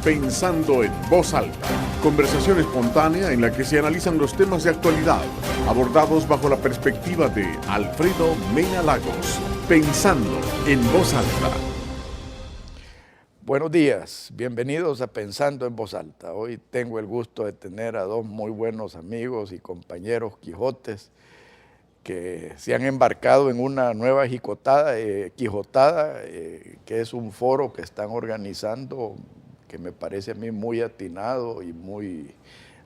Pensando en Voz Alta, conversación espontánea en la que se analizan los temas de actualidad, abordados bajo la perspectiva de Alfredo Mena Lagos. Pensando en Voz Alta. Buenos días, bienvenidos a Pensando en Voz Alta. Hoy tengo el gusto de tener a dos muy buenos amigos y compañeros quijotes que se han embarcado en una nueva quijotada, que es un foro que están organizando, que me parece a mí muy atinado y muy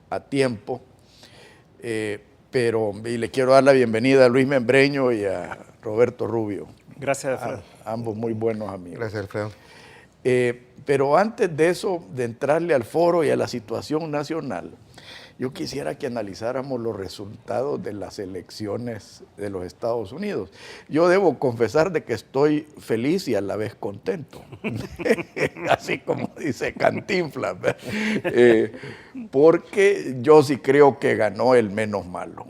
a tiempo. Y le quiero dar la bienvenida a Luis Membreño y a Roberto Rubio. Gracias, Alfredo. Ambos muy buenos amigos. Gracias, Alfredo. Pero antes de eso, de entrarle al foro y a la situación nacional, yo quisiera que analizáramos los resultados de las elecciones de los Estados Unidos. Yo debo confesar de que estoy feliz y a la vez contento, así como dice Cantinflas, porque yo sí creo que ganó el menos malo.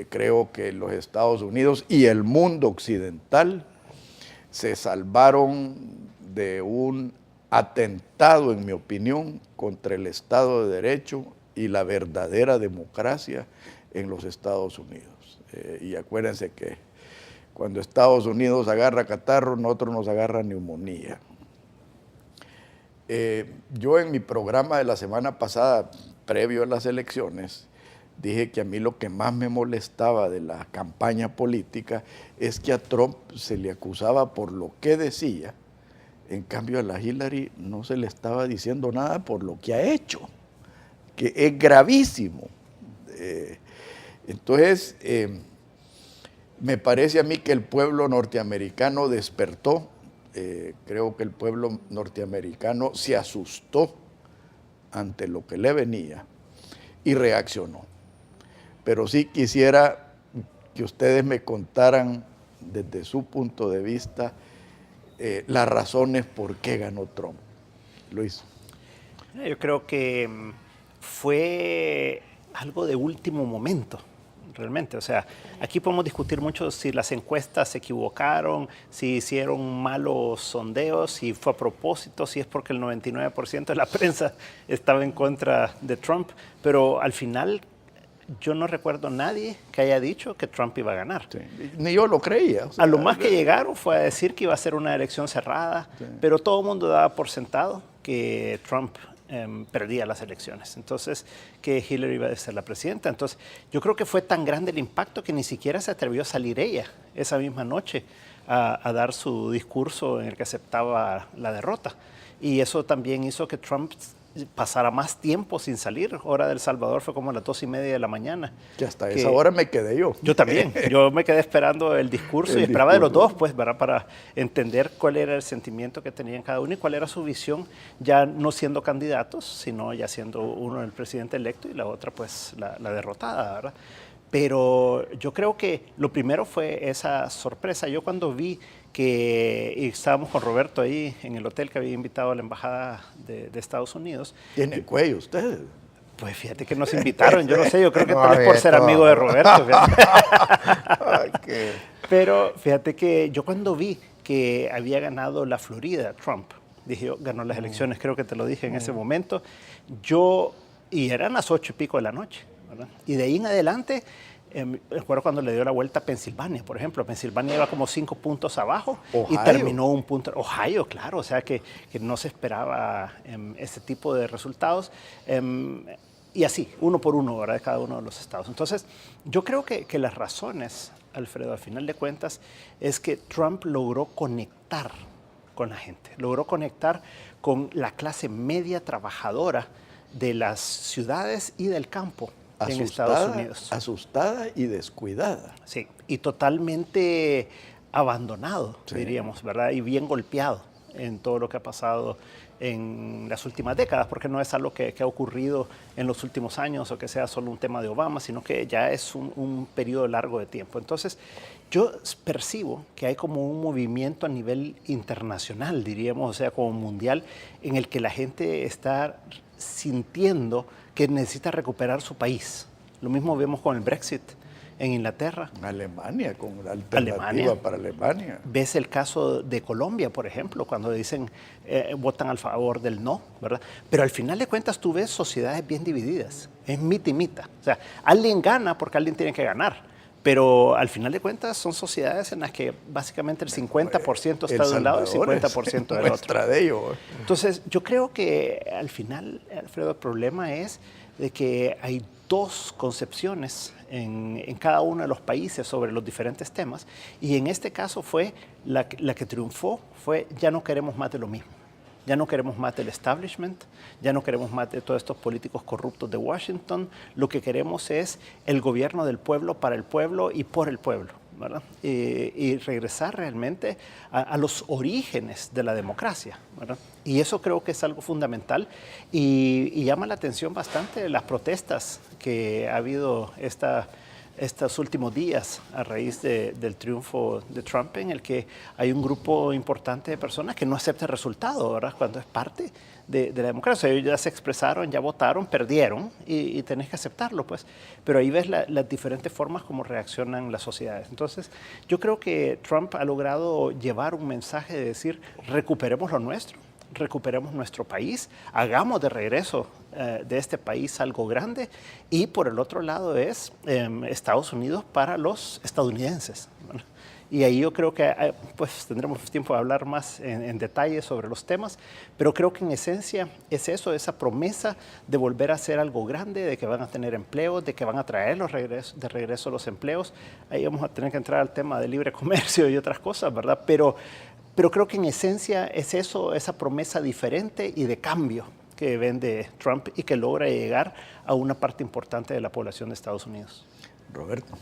Creo que los Estados Unidos y el mundo occidental se salvaron de un atentado, en mi opinión, contra el Estado de Derecho y la verdadera democracia en los Estados Unidos. Y acuérdense que cuando Estados Unidos agarra catarro, nosotros nos agarra neumonía. Yo en mi programa de la semana pasada, previo a las elecciones, dije que a mí lo que más me molestaba de la campaña política es que a Trump se le acusaba por lo que decía, en cambio a la Hillary no se le estaba diciendo nada por lo que ha hecho, que es gravísimo. Entonces, me parece a mí que el pueblo norteamericano despertó. Creo que el pueblo norteamericano se asustó ante lo que le venía y reaccionó. Pero sí quisiera que ustedes me contaran desde su punto de vista las razones por qué ganó Trump. Luis. Yo creo que fue algo de último momento, realmente. O sea, aquí podemos discutir mucho si las encuestas se equivocaron, si hicieron malos sondeos, si fue a propósito, si es porque el 99% de la prensa estaba en contra de Trump, pero al final yo no recuerdo a nadie que haya dicho que Trump iba a ganar. Sí. Ni yo lo creía. O sea, a lo más que llegaron fue a decir que iba a ser una elección cerrada, sí, pero todo el mundo daba por sentado que Trump perdía las elecciones. Entonces, que Hillary iba a ser la presidenta. Entonces, yo creo que fue tan grande el impacto que ni siquiera se atrevió a salir ella esa misma noche a dar su discurso en el que aceptaba la derrota. Y eso también hizo que Trump pasara más tiempo sin salir. Hora del Salvador fue como a las 2:30 de la mañana. Que hasta esa hora me quedé yo. Yo también. Yo me quedé esperando el discurso y esperaba de los dos, pues, ¿verdad? Para entender cuál era el sentimiento que tenían cada uno y cuál era su visión, ya no siendo candidatos, sino ya siendo uno el presidente electo y la otra, pues, la derrotada, ¿verdad? Pero yo creo que lo primero fue esa sorpresa. Yo cuando vi y estábamos con Roberto ahí en el hotel que había invitado a la embajada de Estados Unidos. ¿Tiene cuello usted? Pues fíjate que nos invitaron, yo no sé, yo creo que tal vez por ser amigo de Roberto. Okay. Pero fíjate que yo cuando vi que había ganado la Florida, Trump, dije yo, ganó las elecciones, creo que te lo dije en ese momento, y eran las 8:00 de la noche, ¿verdad? Y de ahí en adelante, recuerdo cuando le dio la vuelta a Pensilvania, por ejemplo. Pensilvania iba como 5 puntos abajo. Ohio. Y terminó 1 punto. Ohio, claro, o sea que no se esperaba ese tipo de resultados. Y así, uno por uno, ¿verdad? De cada uno de los estados. Entonces, yo creo que las razones, Alfredo, al final de cuentas, es que Trump logró conectar con la gente. Logró conectar con la clase media trabajadora de las ciudades y del campo. En Estados Unidos. Asustada y descuidada. Sí, y totalmente abandonado, sí, diríamos, ¿verdad? Y bien golpeado en todo lo que ha pasado en las últimas décadas, porque no es algo que ha ocurrido en los últimos años o que sea solo un tema de Obama, sino que ya es un periodo largo de tiempo. Entonces, yo percibo que hay como un movimiento a nivel internacional, diríamos, o sea, como mundial, en el que la gente está sintiendo que necesita recuperar su país. Lo mismo vemos con el Brexit. en Inglaterra. Alemania, con la alternativa para Alemania. Ves el caso de Colombia, por ejemplo, cuando dicen votan a favor del no, ¿verdad? Pero al final de cuentas tú ves sociedades bien divididas, es mita y mita. O sea, alguien gana porque alguien tiene que ganar, pero al final de cuentas son sociedades en las que básicamente el 50% está de un lado y el 50% del otro. De ellos. Entonces, yo creo que al final, Alfredo, el problema es de que hay dos concepciones en cada uno de los países sobre los diferentes temas, y en este caso fue la que triunfó, fue ya no queremos más de lo mismo. Ya no queremos más del establishment, ya no queremos más de todos estos políticos corruptos de Washington. Lo que queremos es el gobierno del pueblo, para el pueblo y por el pueblo, ¿verdad? Y regresar realmente a los orígenes de la democracia, ¿verdad? Y eso creo que es algo fundamental y llama la atención bastante las protestas que ha habido estos últimos días a raíz del triunfo de Trump, en el que hay un grupo importante de personas que no acepta el resultado, ¿verdad? Cuando es parte de la democracia. Ellos ya se expresaron, ya votaron, perdieron y tenés que aceptarlo, pues. Pero ahí ves las diferentes formas como reaccionan las sociedades. Entonces, yo creo que Trump ha logrado llevar un mensaje de decir, recuperemos lo nuestro, recuperemos nuestro país, hagamos de regreso de este país algo grande, y por el otro lado es Estados Unidos para los estadounidenses. Bueno, y ahí yo creo que pues tendremos tiempo de hablar más en detalle sobre los temas, pero creo que en esencia es eso, esa promesa de volver a hacer algo grande, de que van a tener empleos, de que van a traer de regreso los empleos. Ahí vamos a tener que entrar al tema de libre comercio y otras cosas, ¿verdad? Pero creo que en esencia es eso, esa promesa diferente y de cambio que vende Trump y que logra llegar a una parte importante de la población de Estados Unidos. Roberto.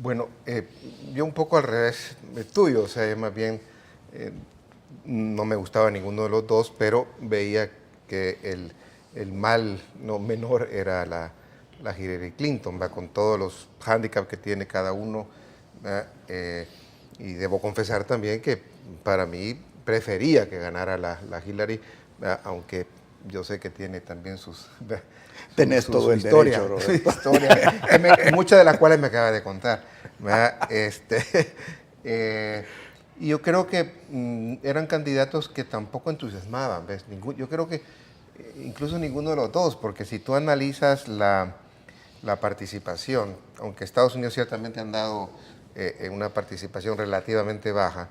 Bueno, yo un poco al revés tuyo, o sea, más bien no me gustaba ninguno de los dos, pero veía que el mal no menor era la Hillary Clinton, ¿va? Con todos los hándicaps que tiene cada uno, y debo confesar también que para mí prefería que ganara la Hillary, aunque yo sé que tiene también tenés su todo el historia, derecho, su historia, muchas de las cuales me acaba de contar. Y yo creo que eran candidatos que tampoco entusiasmaban, ¿ves? Yo creo que incluso ninguno de los dos, porque si tú analizas la participación, aunque Estados Unidos ciertamente han dado una participación relativamente baja,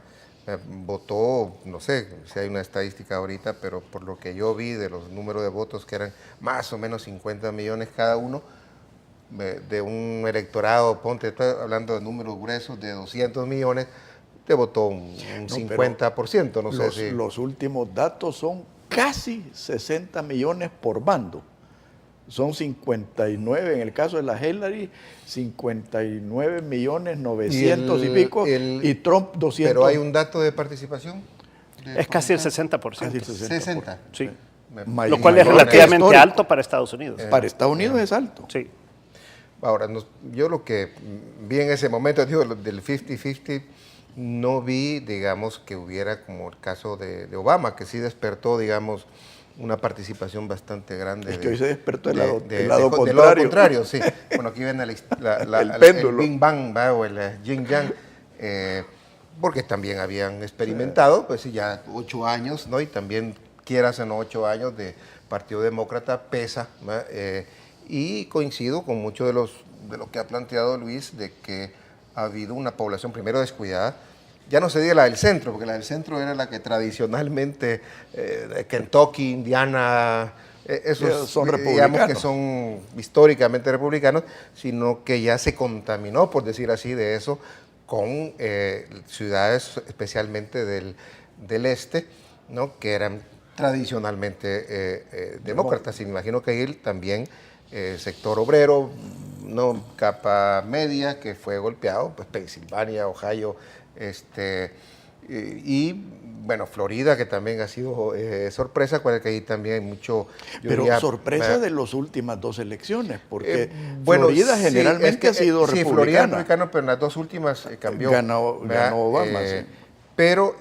votó, no sé si hay una estadística ahorita, pero por lo que yo vi de los números de votos, que eran más o menos 50 millones cada uno, de un electorado, ponte, estoy hablando de números gruesos, de 200 millones, te votó un 50%, no sé si... Los últimos datos son casi 60 millones por bando. Son 59 en el caso de la Hillary, 59 millones 900 y pico, y Trump 200. Pero hay un dato de participación. Es casi el 60%. Casi el 60. Sí. Lo cual es relativamente alto para Estados Unidos. Para Estados Unidos es alto. Sí. Ahora, yo lo que vi en ese momento, digo, del 50-50, no vi, digamos, que hubiera como el caso de Obama, que sí despertó, digamos, una participación bastante grande. Es que hoy se despertó del lado contrario. Del lado contrario, sí. Bueno, aquí ven el péndulo. Bing Bang, o el Yin Yang, porque también habían experimentado, pues sí, ya 8 años, ¿no? Y también, quieras en 8 años de Partido Demócrata, pesa, ¿no? Y coincido con mucho de lo que ha planteado Luis, de que ha habido una población primero descuidada. Ya no se diga la del centro, porque la del centro era la que tradicionalmente, Kentucky, Indiana, esos son digamos que son históricamente republicanos, sino que ya se contaminó, por decir así, de eso, con ciudades especialmente del este, ¿no? Que eran tradicionalmente demócratas. Y me imagino que ahí también sector obrero, ¿no? Capa media, que fue golpeado, pues Pensilvania, Ohio, y bueno, Florida, que también ha sido sorpresa, cual que ahí también hay mucho... Pero diría, sorpresa de las últimas 2 elecciones, porque Florida sí, generalmente ha sido republicana. Sí, Florida es republicana, pero en las 2 últimas cambió. Ganó Obama, sí. Pero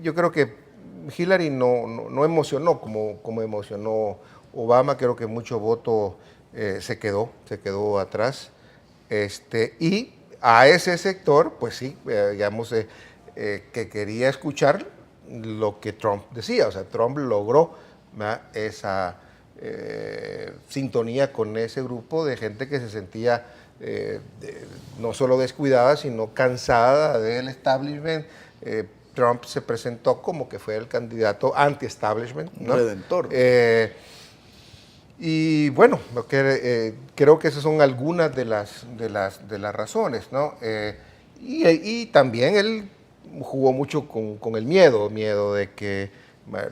yo creo que Hillary no emocionó como emocionó Obama. Creo que mucho voto se quedó atrás. Y a ese sector, pues sí, digamos, que quería escuchar lo que Trump decía. O sea, Trump logró, ¿verdad?, esa sintonía con ese grupo de gente que se sentía no solo descuidada, sino cansada del establishment. Trump se presentó como que fue el candidato anti-establishment, ¿no? Redentor. Y bueno, creo que esas son algunas de las razones, ¿no? Y también él jugó mucho con el miedo de que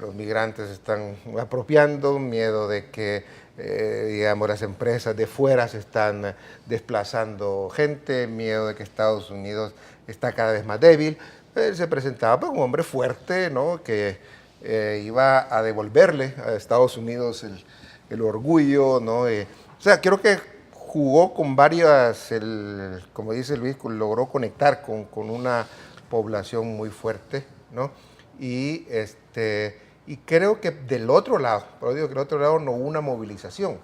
los migrantes están apropiando, miedo de que, digamos, las empresas de fuera se están desplazando gente, miedo de que Estados Unidos está cada vez más débil. Él se presentaba como un hombre fuerte, ¿no?, que iba a devolverle a Estados Unidos el orgullo, ¿no? O sea, creo que jugó con varias, como dice Luis, logró conectar con una población muy fuerte, ¿no? Y creo que del otro lado, pero digo que del otro lado no hubo una movilización,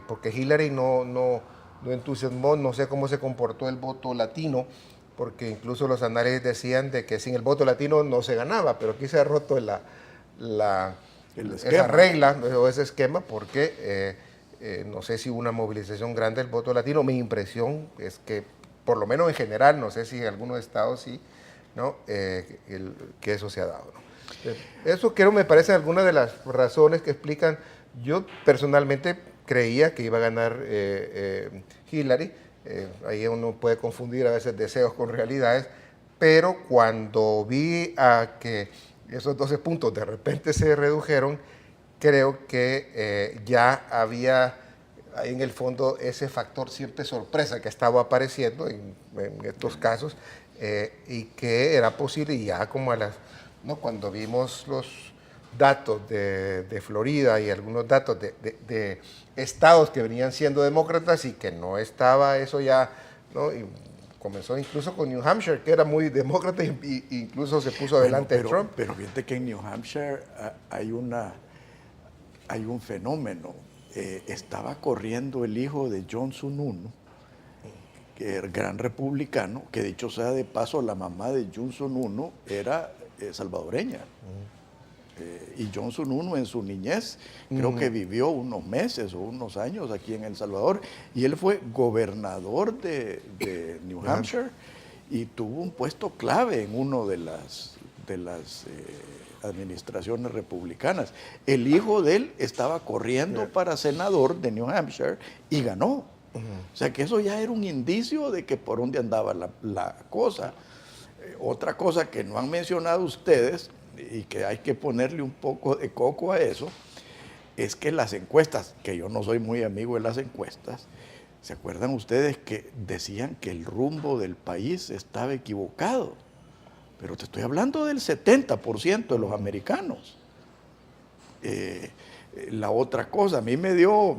porque Hillary no entusiasmó, no sé cómo se comportó el voto latino, porque incluso los análisis decían de que sin el voto latino no se ganaba, pero aquí se ha roto esa regla o ese esquema, porque no sé si hubo una movilización grande del voto latino. Mi impresión es que, por lo menos en general, no sé si en algunos estados sí, ¿no?, que eso se ha dado, ¿no? Eso creo me parece algunas de las razones que explican. Yo personalmente creía que iba a ganar Hillary. Ahí uno puede confundir a veces deseos con realidades, pero cuando vi a que esos 12 puntos de repente se redujeron, creo que ya había ahí en el fondo ese factor cierta sorpresa que estaba apareciendo en estos casos, y que era posible, y ya como ¿no?, cuando vimos los datos de Florida y algunos datos de estados que venían siendo demócratas y que no estaba eso ya, ¿no? Y comenzó incluso con New Hampshire, que era muy demócrata, y incluso se puso adelante de Trump. Pero fíjate que en New Hampshire hay un fenómeno. Estaba corriendo el hijo de John Sununu, que era gran republicano, que dicho sea de paso, la mamá de John Sununu era salvadoreña. Y John Sununu en su niñez creo que vivió unos meses o unos años aquí en El Salvador, y él fue gobernador de New Hampshire y tuvo un puesto clave en uno de las administraciones republicanas. El hijo de él estaba corriendo para senador de New Hampshire y ganó. O sea que eso ya era un indicio de que por dónde andaba la cosa. Otra cosa que no han mencionado ustedes y que hay que ponerle un poco de coco a eso, es que las encuestas, que yo no soy muy amigo de las encuestas, ¿se acuerdan ustedes que decían que el rumbo del país estaba equivocado? Pero te estoy hablando del 70% de los americanos. La otra cosa, a mí me dio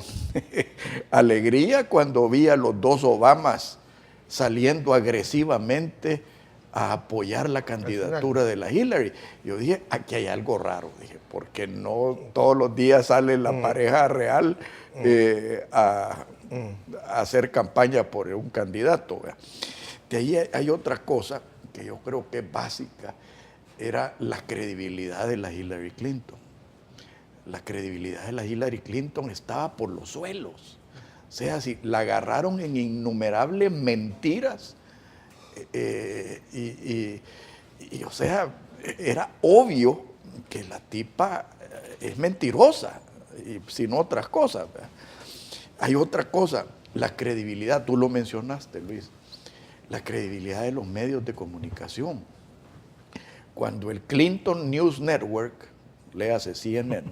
alegría cuando vi a los dos Obamas saliendo agresivamente a apoyar la candidatura de la Hillary. Yo dije, aquí hay algo raro, dije, porque no todos los días sale la pareja real a hacer campaña por un candidato. De ahí hay otra cosa que yo creo que es básica, era la credibilidad de la Hillary Clinton. La credibilidad de la Hillary Clinton estaba por los suelos. O sea, si la agarraron en innumerables mentiras, o sea, era obvio que la tipa es mentirosa, y sin otras cosas. Hay otra cosa, la credibilidad, tú lo mencionaste, Luis, la credibilidad de los medios de comunicación. Cuando el Clinton News Network, léase CNN,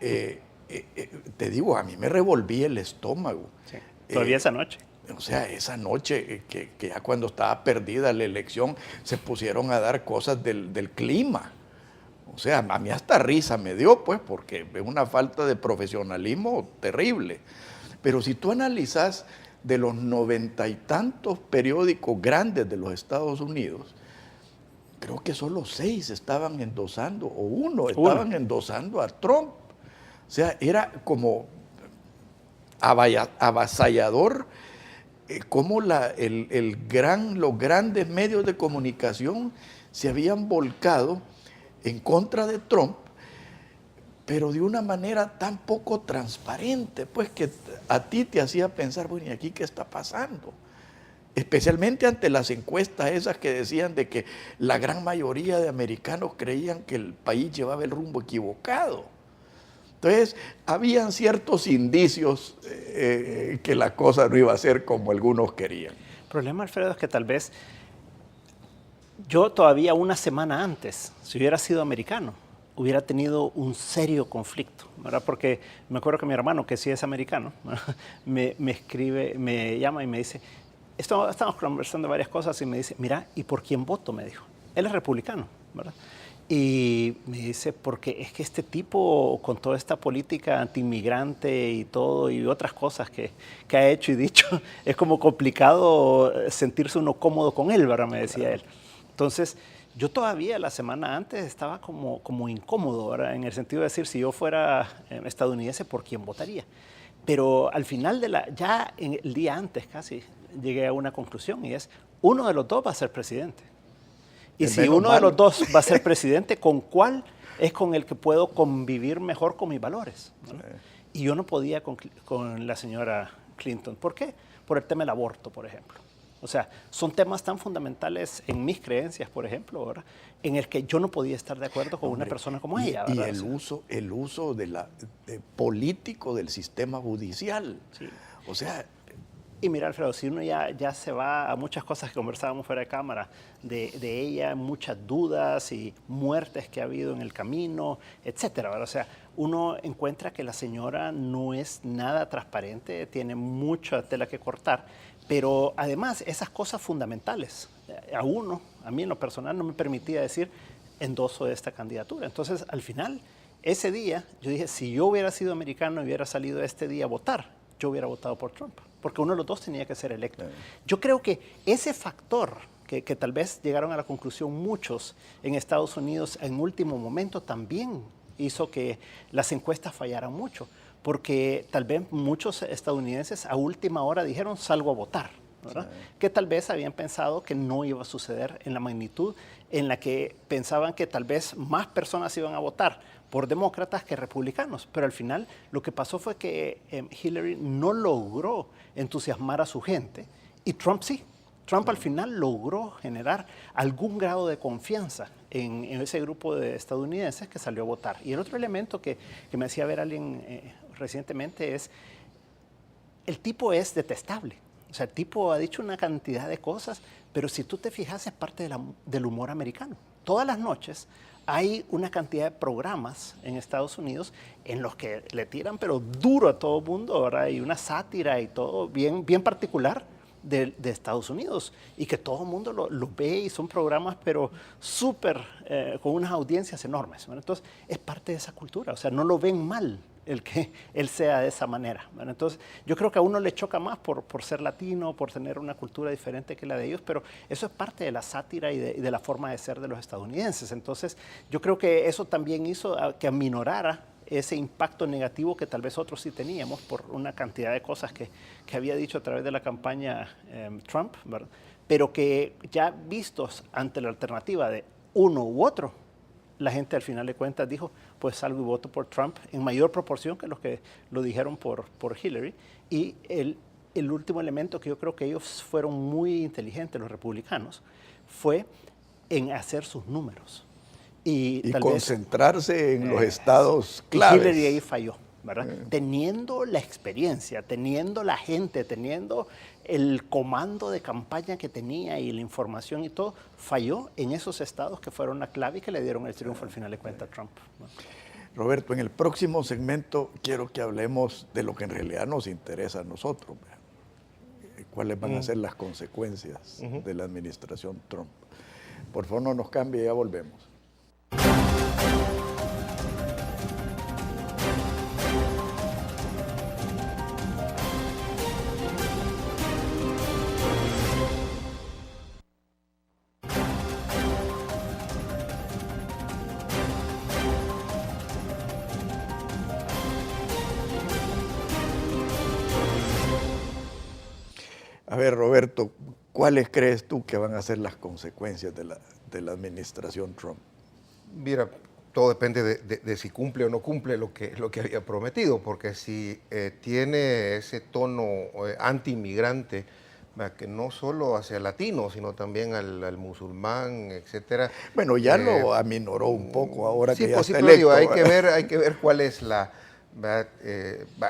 te digo, a mí me revolvía el estómago. Sí, todavía esa noche. O sea, esa noche, que ya cuando estaba perdida la elección, se pusieron a dar cosas del clima. O sea, a mí hasta risa me dio, pues, porque es una falta de profesionalismo terrible. Pero si tú analizas de los 90 y tantos periódicos grandes de los Estados Unidos, creo que solo 6 estaban endosando, o uno estaban endosando a Trump. O sea, era como avasallador cómo los grandes medios de comunicación se habían volcado en contra de Trump, pero de una manera tan poco transparente, pues que a ti te hacía pensar, bueno, ¿y aquí qué está pasando? Especialmente ante las encuestas esas que decían de que la gran mayoría de americanos creían que el país llevaba el rumbo equivocado. Entonces, habían ciertos indicios que la cosa no iba a ser como algunos querían. El problema, Alfredo, es que tal vez yo todavía una semana antes, si hubiera sido americano, hubiera tenido un serio conflicto, ¿verdad? Porque me acuerdo que mi hermano, que sí es americano, me escribe, me llama y me dice, estamos conversando varias cosas y me dice, mira, ¿y por quién voto? Me dijo. Él es republicano, ¿verdad? Y me dice, porque es que este tipo, con toda esta política antiinmigrante y todo, y otras cosas que ha hecho y dicho, es como complicado sentirse uno cómodo con él, ¿verdad? Me decía él. Entonces, yo todavía la semana antes estaba como incómodo, ¿verdad? En el sentido de decir, si yo fuera estadounidense, ¿por quién votaría? Pero al final ya el día antes casi, llegué a una conclusión y es, uno de los dos va a ser presidente. Y si uno de los dos va a ser presidente, ¿con cuál es con el que puedo convivir mejor con mis valores? ¿No? Y yo no podía con la señora Clinton. ¿Por qué? Por el tema del aborto, por ejemplo. O sea, son temas tan fundamentales en mis creencias, por ejemplo, ¿verdad? En el que yo no podía estar de acuerdo con una persona como ella, ¿verdad? Y el uso político del sistema judicial. Sí. O sea... Y mira, Alfredo, si uno ya se va a muchas cosas que conversábamos fuera de cámara, de ella, muchas dudas y muertes que ha habido en el camino, etcétera, ¿verdad? O sea, uno encuentra que la señora no es nada transparente, tiene mucha tela que cortar, pero además esas cosas fundamentales, a mí en lo personal no me permitía decir endoso de esta candidatura. Entonces, al final, ese día, yo dije, si yo hubiera sido americano y hubiera salido este día a votar, yo hubiera votado por Trump, porque uno de los dos tenía que ser electo. Yo creo que ese factor que tal vez llegaron a la conclusión muchos en Estados Unidos en último momento también hizo que las encuestas fallaran mucho, porque tal vez muchos estadounidenses a última hora dijeron salgo a votar, ¿verdad? Sí. Que tal vez habían pensado que no iba a suceder en la magnitud en la que pensaban que tal vez más personas iban a votar por demócratas que republicanos, pero al final lo que pasó fue que Hillary no logró entusiasmar a su gente y Trump sí. Trump al final logró generar algún grado de confianza en ese grupo de estadounidenses que salió a votar. Y el otro elemento que me hacía ver alguien recientemente es, el tipo es detestable. O sea, el tipo ha dicho una cantidad de cosas, pero si tú te fijas es parte del humor americano. Todas las noches hay una cantidad de programas en Estados Unidos en los que le tiran pero duro a todo el mundo, ¿verdad? Y una sátira y todo bien particular de Estados Unidos y que todo el mundo lo ve y son programas pero súper con unas audiencias enormes, ¿verdad? Entonces es parte de esa cultura, o sea, no lo ven mal el que él sea de esa manera, ¿verdad? Entonces yo creo que a uno le choca más por ser latino, por tener una cultura diferente que la de ellos, pero eso es parte de la sátira y de la forma de ser de los estadounidenses. Entonces yo creo que eso también hizo que aminorara ese impacto negativo que tal vez otros sí teníamos por una cantidad de cosas que había dicho a través de la campaña Trump, ¿verdad? Pero que ya vistos ante la alternativa de uno u otro, la gente al final de cuentas dijo, pues salgo y voto por Trump en mayor proporción que los que lo dijeron por Hillary. Y el último elemento que yo creo que ellos fueron muy inteligentes, los republicanos, fue en hacer sus números. Y tal concentrarse en los estados claves. Hillary ahí falló, ¿verdad? Teniendo la experiencia, teniendo la gente, teniendo el comando de campaña que tenía y la información y todo, falló en esos estados que fueron la clave y que le dieron el triunfo al final de cuentas a Trump, ¿no? Roberto, en el próximo segmento quiero que hablemos de lo que en realidad nos interesa a nosotros. ¿Cuáles van a ser las consecuencias de la administración Trump? Por favor, no nos cambie, ya volvemos. A ver, Roberto, ¿cuáles crees tú que van a ser las consecuencias de la administración Trump? Mira, todo depende de si cumple o no cumple lo que había prometido, porque si tiene ese tono anti-inmigrante, que no solo hacia latinos, sino también al musulmán, etcétera. Bueno, ya lo aminoró un poco ahora sí, que ya pues, está sí, pero electo. digo, hay que ver cuál es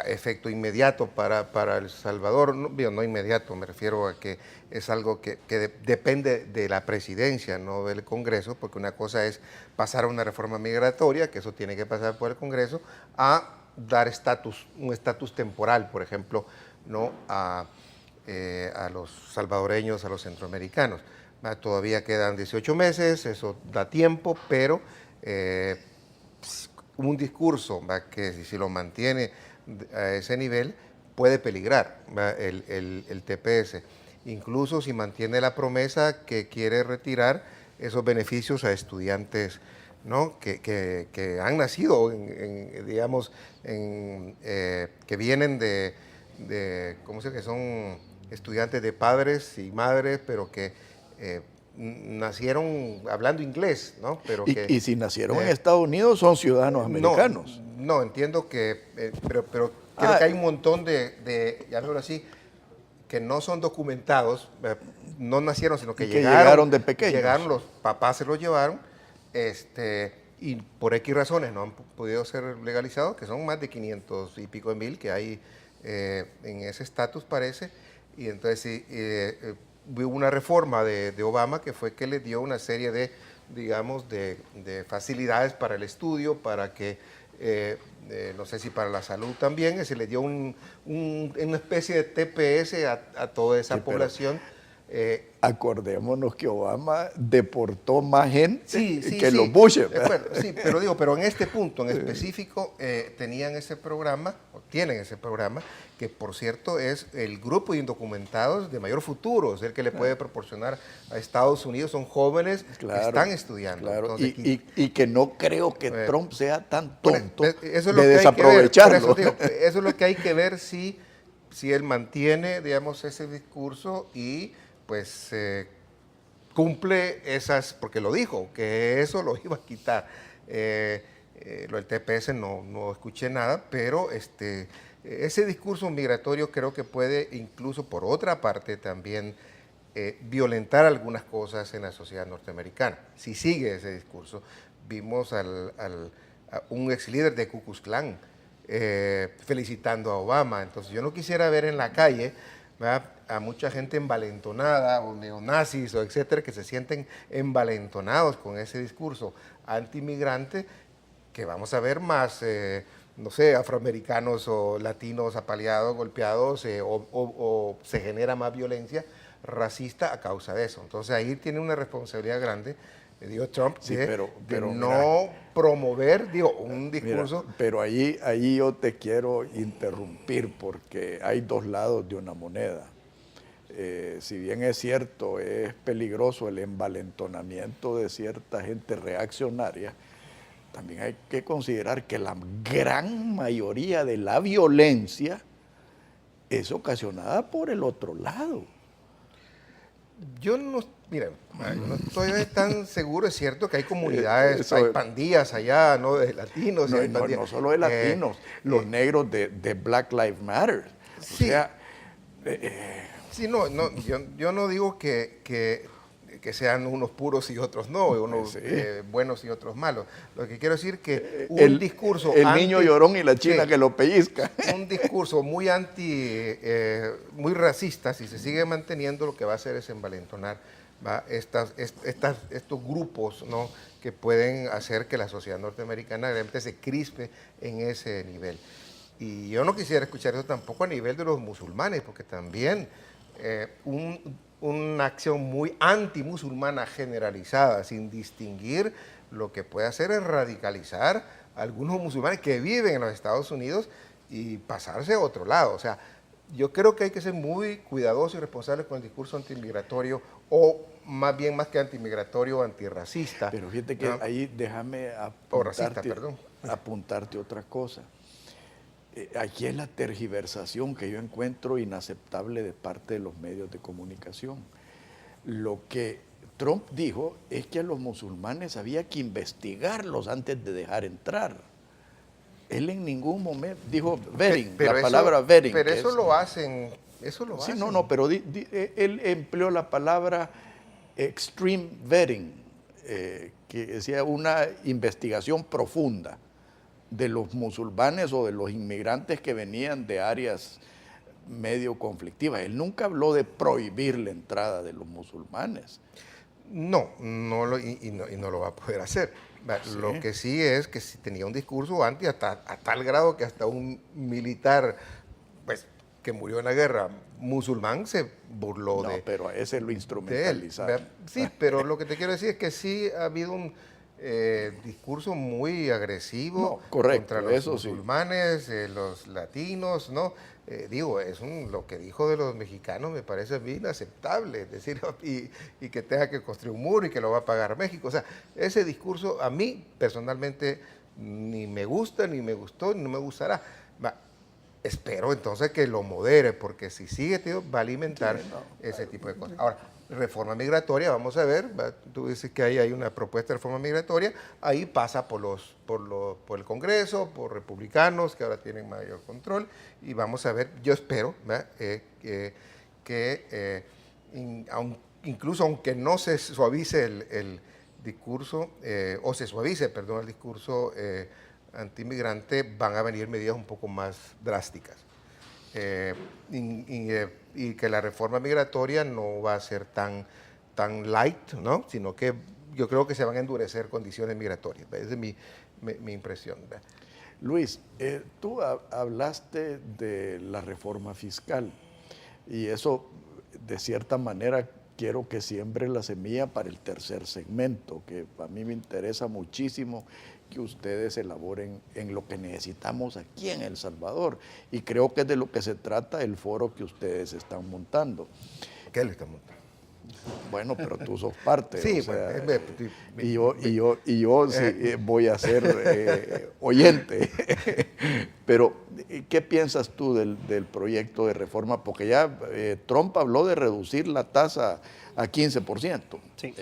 efecto inmediato para El Salvador. No inmediato, me refiero a que es algo que depende de la presidencia, no del Congreso, porque una cosa es pasar a una reforma migratoria, que eso tiene que pasar por el Congreso, a dar un estatus temporal, por ejemplo, ¿no? a los salvadoreños, a los centroamericanos. Todavía quedan 18 meses, eso da tiempo, pero un discurso que si lo mantiene a ese nivel puede peligrar el TPS, incluso si mantiene la promesa que quiere retirar esos beneficios a estudiantes, ¿no? que han nacido, digamos, que vienen ¿cómo se dice? Que son estudiantes de padres y madres, pero que nacieron hablando inglés, ¿no? Pero y si nacieron en Estados Unidos son ciudadanos americanos. No, entiendo que, pero creo que hay un montón ya veo así, que no son documentados, no nacieron, sino que llegaron de pequeños. Llegaron, los papás se los llevaron, y por X razones no han podido ser legalizados, que son más de 500 y pico de mil que hay en ese estatus, parece. Y entonces hubo una reforma de Obama que fue que le dio una serie de, digamos, de facilidades para el estudio, para que, no sé si para la salud también, se le dio una especie de TPS a toda esa población. Acordémonos que Obama deportó más gente que sí, los Bush. Bueno, sí, pero en este punto en específico tenían ese programa, o tienen ese programa, que por cierto es el grupo de indocumentados de mayor futuro, es el que le puede proporcionar a Estados Unidos, son jóvenes que están estudiando. Claro. Entonces, y que no creo que Trump sea tan tonto eso es de desaprovecharlo. eso es lo que hay que ver si él mantiene, digamos, ese discurso y pues cumple esas, porque lo dijo, que eso lo iba a quitar. Lo del TPS no escuché nada, pero ese discurso migratorio creo que puede incluso por otra parte también violentar algunas cosas en la sociedad norteamericana. Si sigue ese discurso, vimos a un ex líder de Ku Klux Klan felicitando a Obama. Entonces yo no quisiera ver en la calle, ¿verdad?, a mucha gente envalentonada, o neonazis, o etcétera, que se sienten envalentonados con ese discurso antimigrante, que vamos a ver más, no sé, afroamericanos o latinos apaleados, golpeados, o se genera más violencia racista a causa de eso. Entonces ahí tiene una responsabilidad grande, digo Trump, pero no promover, un discurso. Mira, pero ahí yo te quiero interrumpir porque hay dos lados de una moneda. Si bien es cierto, es peligroso el envalentonamiento de cierta gente reaccionaria, también hay que considerar que la gran mayoría de la violencia es ocasionada por el otro lado. Yo no estoy tan seguro, es cierto que hay comunidades, hay pandillas allá, ¿no?, de latinos. No solo de latinos, los negros de Black Lives Matter. Sí. O sea, sí, yo no digo que sean unos puros y otros no, unos buenos y otros malos. Lo que quiero decir que un discurso... El niño llorón y la china que lo pellizca. Un discurso muy muy racista, si se sigue manteniendo, lo que va a hacer es envalentonar estos grupos, ¿no?, que pueden hacer que la sociedad norteamericana realmente se crispe en ese nivel. Y yo no quisiera escuchar eso tampoco a nivel de los musulmanes, porque también una acción muy antimusulmana generalizada, sin distinguir, lo que puede hacer es radicalizar a algunos musulmanes que viven en los Estados Unidos y pasarse a otro lado. O sea, yo creo que hay que ser muy cuidadosos y responsables con el discurso antimigratorio, o más bien, más que antimigratorio, antirracista. Pero fíjate que ahí déjame apuntarte otra cosa. aquí es la tergiversación que yo encuentro inaceptable de parte de los medios de comunicación. Lo que Trump dijo es que a los musulmanes había que investigarlos antes de dejar entrar. Él en ningún momento dijo vetting, la palabra vetting. Pero eso lo hacen, Sí, no, pero él empleó la palabra extreme vetting, que decía una investigación profunda de los musulmanes o de los inmigrantes que venían de áreas medio conflictivas. Él nunca habló de prohibir la entrada de los musulmanes. No, no lo va a poder hacer. Sí. Lo que sí es que si tenía un discurso anti a tal grado que hasta un militar pues, que murió en la guerra musulmán se burló de... No, pero ese lo instrumentalizaron. Sí, pero lo que te quiero decir es que sí ha habido un discurso muy agresivo contra los musulmanes, los latinos, ¿no? Lo que dijo de los mexicanos me parece bien inaceptable, es decir, y que tenga que construir un muro y que lo va a pagar México. O sea, ese discurso a mí personalmente ni me gusta, ni me gustó, ni no me gustará. Espero entonces que lo modere, porque si sigue, tío, va a alimentar ese tipo de cosas. Ahora, reforma migratoria, vamos a ver, tú dices que ahí hay una propuesta de reforma migratoria, ahí pasa por el Congreso, por republicanos que ahora tienen mayor control, y vamos a ver, yo espero incluso aunque no se suavice el discurso, o se suavice, perdón, el discurso antimigrante, van a venir medidas un poco más drásticas. Y que la reforma migratoria no va a ser tan light, ¿no? Sino que yo creo que se van a endurecer condiciones migratorias. Esa es mi impresión. Luis, tú hablaste de la reforma fiscal y eso, de cierta manera, quiero que siembre la semilla para el tercer segmento, que a mí me interesa muchísimo que ustedes elaboren en lo que necesitamos aquí en El Salvador. Y creo que es de lo que se trata el foro que ustedes están montando. ¿Qué le están montando? Bueno, pero tú sos parte. Sí, o sea, bueno, y yo sí, voy a ser oyente. Pero, ¿qué piensas tú del proyecto de reforma? Porque ya Trump habló de reducir la tasa a 15%. Sí.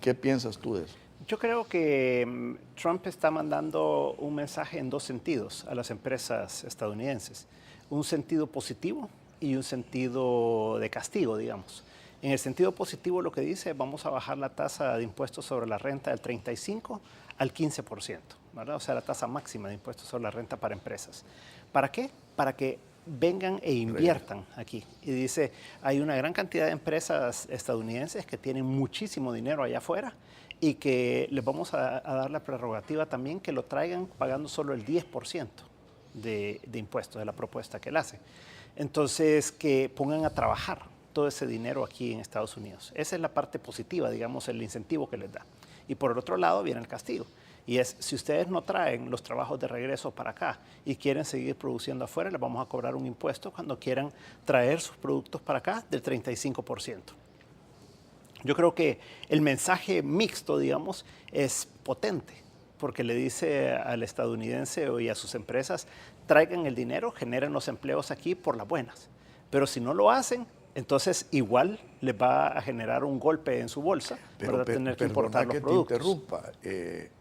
¿Qué piensas tú de eso? Yo creo que Trump está mandando un mensaje en dos sentidos a las empresas estadounidenses. Un sentido positivo y un sentido de castigo, digamos. En el sentido positivo lo que dice, vamos a bajar la tasa de impuestos sobre la renta del 35 al 15%, ¿verdad? O sea, la tasa máxima de impuestos sobre la renta para empresas. ¿Para qué? Para que vengan e inviertan aquí. Y dice, hay una gran cantidad de empresas estadounidenses que tienen muchísimo dinero allá afuera y que les vamos a dar la prerrogativa también que lo traigan pagando solo el 10% de impuestos de la propuesta que él hace. Entonces, que pongan a trabajar todo ese dinero aquí en Estados Unidos. Esa es la parte positiva, digamos, el incentivo que les da. Y por el otro lado viene el castigo. Y es, si ustedes no traen los trabajos de regreso para acá y quieren seguir produciendo afuera, les vamos a cobrar un impuesto cuando quieran traer sus productos para acá del 35%. Yo creo que el mensaje mixto, digamos, es potente, porque le dice al estadounidense y a sus empresas, traigan el dinero, generen los empleos aquí por las buenas. Pero si no lo hacen, entonces igual les va a generar un golpe en su bolsa para tener que importar los productos. Te interrumpa.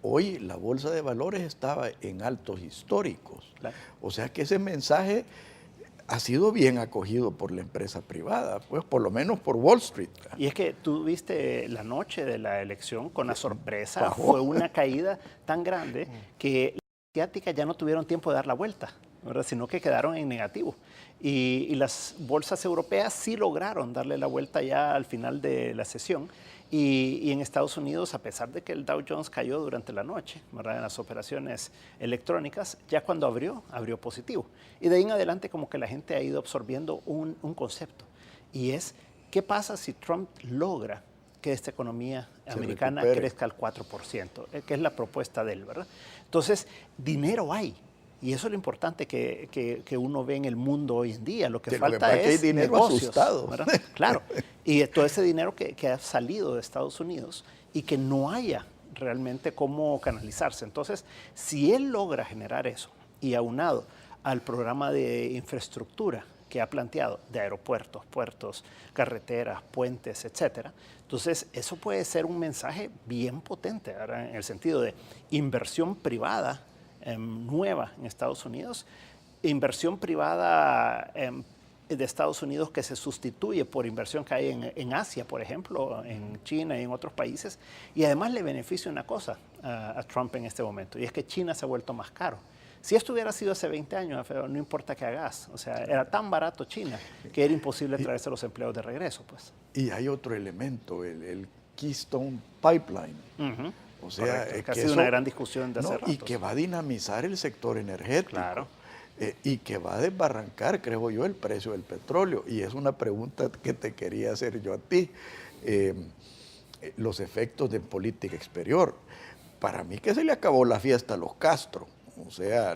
Hoy la bolsa de valores estaba en altos históricos. Claro. O sea que ese mensaje ha sido bien acogido por la empresa privada, pues por lo menos por Wall Street. Y es que tú viste la noche de la elección con la sorpresa, fue una caída tan grande que las asiáticas ya no tuvieron tiempo de dar la vuelta, ¿verdad? Sino que quedaron en negativo. Y las bolsas europeas sí lograron darle la vuelta ya al final de la sesión. Y en Estados Unidos, a pesar de que el Dow Jones cayó durante la noche, ¿verdad?, en las operaciones electrónicas, ya cuando abrió positivo. Y de ahí en adelante como que la gente ha ido absorbiendo un concepto. Y es, ¿qué pasa si Trump logra que esta economía americana crezca al 4%? Que es la propuesta de él, ¿verdad? Entonces, dinero hay. Y eso es lo importante que uno ve en el mundo hoy en día. Lo que falta es que hay dinero negocios, asustado. ¿verdad? Claro. Y todo ese dinero que ha salido de Estados Unidos y que no haya realmente cómo canalizarse. Entonces, si él logra generar eso y aunado al programa de infraestructura que ha planteado, de aeropuertos, puertos, carreteras, puentes, etcétera. Entonces, eso puede ser un mensaje bien potente, ¿verdad? En el sentido de inversión privada nueva en Estados Unidos, inversión privada de Estados Unidos que se sustituye por inversión que hay en Asia, por ejemplo, en China y en otros países, y además le beneficia una cosa a Trump en este momento, y es que China se ha vuelto más caro. Si esto hubiera sido hace 20 años, no importa qué hagas, o sea, era tan barato China que era imposible traerse los empleos de regreso, pues. Y hay otro elemento, el Keystone Pipeline. O sea, que ha sido una gran discusión de hace rato. Y que va a dinamizar el sector energético. Claro. Y que va a desbarrancar, creo yo, el precio del petróleo. Y es una pregunta que te quería hacer yo a ti. Los efectos de política exterior. Para mí que se le acabó la fiesta a los Castro. O sea,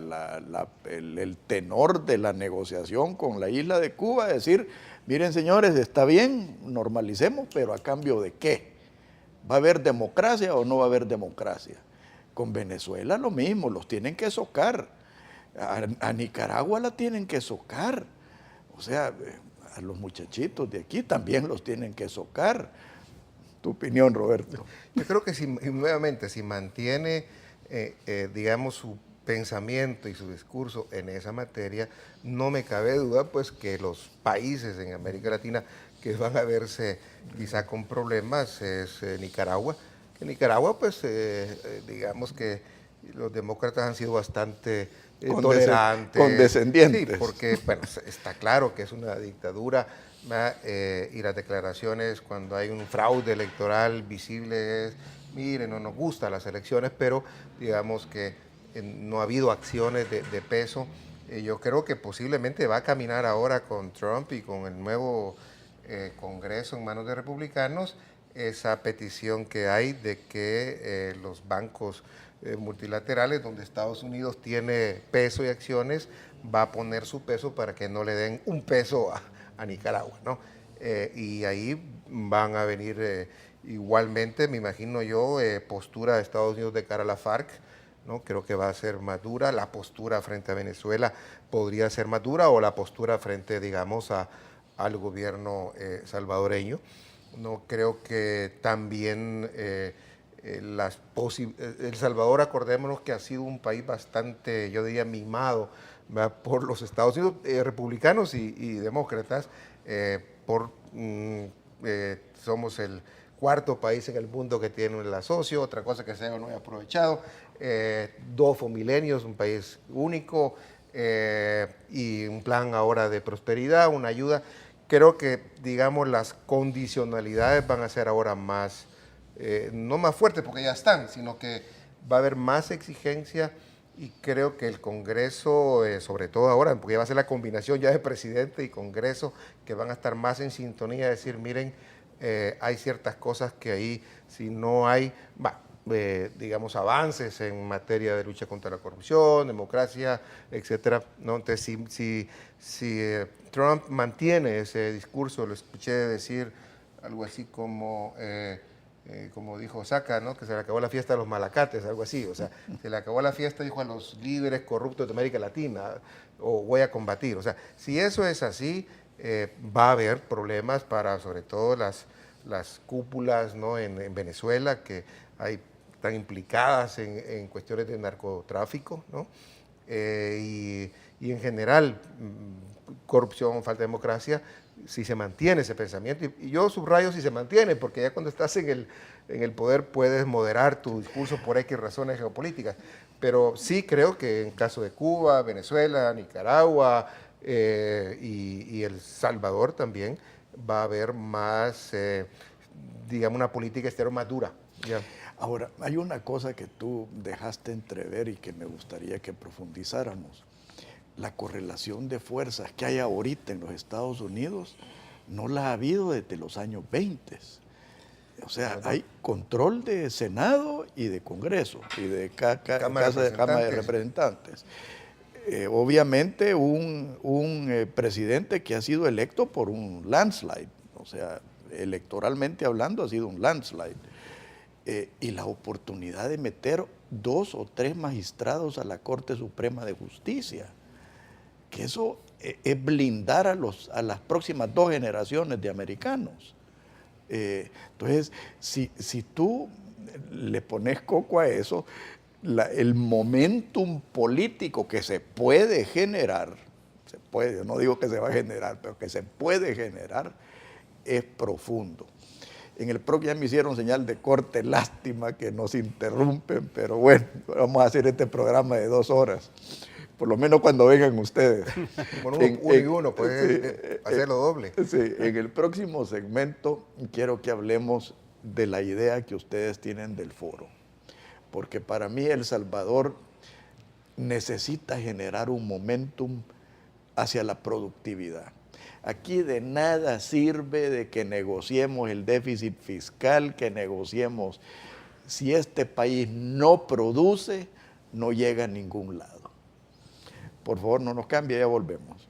el tenor de la negociación con la isla de Cuba, decir, miren señores, está bien, normalicemos, pero ¿a cambio de qué? ¿Va a haber democracia o no va a haber democracia? Con Venezuela lo mismo, los tienen que socar. A Nicaragua la tienen que socar. O sea, a los muchachitos de aquí también los tienen que socar. ¿Tu opinión, Roberto? Yo creo que nuevamente, si mantiene, digamos, su pensamiento y su discurso en esa materia, no me cabe duda pues que los países en América Latina que van a verse quizá con problemas es Nicaragua. Que Nicaragua pues digamos que los demócratas han sido bastante tolerantes. Condescendientes. Sí, porque bueno, está claro que es una dictadura y las declaraciones cuando hay un fraude electoral visible es, miren, no nos gustan las elecciones, pero digamos que no ha habido acciones de peso. Yo creo que posiblemente va a caminar ahora con Trump y con el nuevo Congreso en manos de republicanos esa petición que hay de que los bancos multilaterales donde Estados Unidos tiene peso y acciones va a poner su peso para que no le den un peso a Nicaragua, ¿no? Y ahí van a venir igualmente, me imagino yo, postura de Estados Unidos de cara a la FARC, ¿no? Creo que va a ser más dura, la postura frente a Venezuela podría ser más dura o la postura frente, digamos, al gobierno salvadoreño. No creo que también El Salvador, acordémonos que ha sido un país bastante, yo diría, mimado, ¿verdad?, por los Estados Unidos, republicanos y demócratas, somos el cuarto país en el mundo que tiene un asocio, otra cosa que se no he aprovechado, 2 fomilenios, un país único, y un plan ahora de prosperidad, una ayuda. Creo que, digamos, las condicionalidades van a ser ahora más, no más fuertes porque ya están, sino que va a haber más exigencia y creo que el Congreso, sobre todo ahora, porque ya va a ser la combinación ya de presidente y Congreso, que van a estar más en sintonía, decir, miren, hay ciertas cosas que ahí, si no hay, digamos, avances en materia de lucha contra la corrupción, democracia, etcétera, ¿no? Entonces, si Trump mantiene ese discurso, lo escuché decir algo así como dijo Osaka, ¿no?, que se le acabó la fiesta a los malacates, algo así, o sea, se le acabó la fiesta, dijo, a los líderes corruptos de América Latina, o voy a combatir. O sea, si eso es así, va a haber problemas para, sobre todo, las cúpulas, ¿no?, en Venezuela, que están implicadas en cuestiones de narcotráfico, ¿no? Y en general, corrupción, falta de democracia, si se mantiene ese pensamiento, y yo subrayo si se mantiene, porque ya cuando estás en el poder puedes moderar tu discurso por X razones geopolíticas, pero sí creo que en caso de Cuba, Venezuela, Nicaragua y El Salvador también va a haber más, digamos, una política exterior más dura. ¿Ya? Ahora, hay una cosa que tú dejaste entrever y que me gustaría que profundizáramos. La correlación de fuerzas que hay ahorita en los Estados Unidos no la ha habido desde los años 20. O sea, hay control de Senado y de Congreso y de Cámara de Representantes. Obviamente un presidente que ha sido electo por un landslide, o sea, electoralmente hablando ha sido un landslide. Y la oportunidad de meter 2 o 3 magistrados a la Corte Suprema de Justicia. porque eso es blindar a las próximas 2 generaciones de americanos. Entonces, si tú le pones coco a eso, el momentum político que se puede generar, yo no digo que se va a generar, pero que se puede generar, es profundo. En el PROC ya me hicieron señal de corte, lástima que nos interrumpen, pero bueno, vamos a hacer este programa de 2 horas, por lo menos cuando vengan ustedes. Bueno, uno y uno, puede hacerlo doble. Sí, en el próximo segmento quiero que hablemos de la idea que ustedes tienen del foro, porque para mí El Salvador necesita generar un momentum hacia la productividad. Aquí de nada sirve de que negociemos el déficit fiscal, que negociemos. Si este país no produce, no llega a ningún lado. Por favor, no nos cambie, ya volvemos.